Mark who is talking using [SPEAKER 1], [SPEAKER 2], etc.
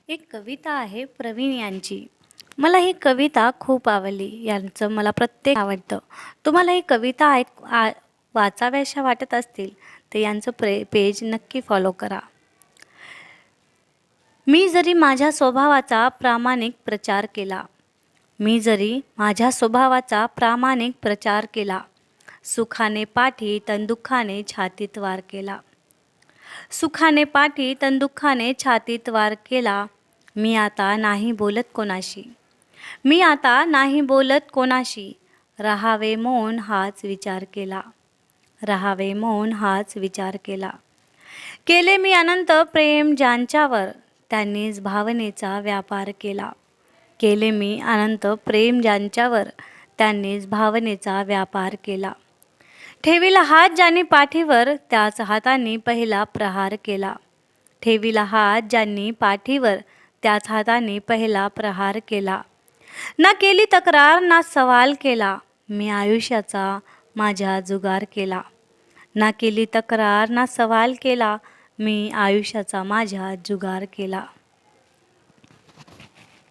[SPEAKER 1] एक कविता आहे प्रवीण यांची. मला ही कविता खूप आवडली. यांचं मला प्रत्येक आवडतं. तुम्हाला ही कविता वाचाव्याशा वाटत असतील तर यांचं पेज नक्की फॉलो करा. मी जरी माझ्या स्वभावाचा प्रामाणिक प्रचार केला, मी जरी माझ्या स्वभावाचा प्रामाणिक प्रचार केला, सुखाने पाठी तन दुःखाने छातीत वार केला, सुखाने पाठी तन दुःखाने छातीत वार केला. मी आता नाही बोलत कोणाशी, मी आता नाही बोलत कोणाशी. राहावे मौन हाच विचार केला, राहावे मौन हाच विचार केला. केले मी अनंत प्रेम ज्यांच्यावर, त्यांनीच भावनेचा व्यापार केला. केले मी अनंत प्रेम ज्यांच्यावर, त्यांनीच भावनेचा व्यापार केला. ठेवीला हात ज्यांनी पाठीवर, त्याच हातांनी पहिला प्रहार केला. ठेवीला हात ज्यांनी पाठीवर, त्याच हातांनी पहिला प्रहार केला. ना केली तक्रार ना सवाल केला, मी आयुष्याचा माझ्या जुगार केला. ना केली तक्रार ना सवाल केला, मी आयुष्याचा माझ्या जुगार केला.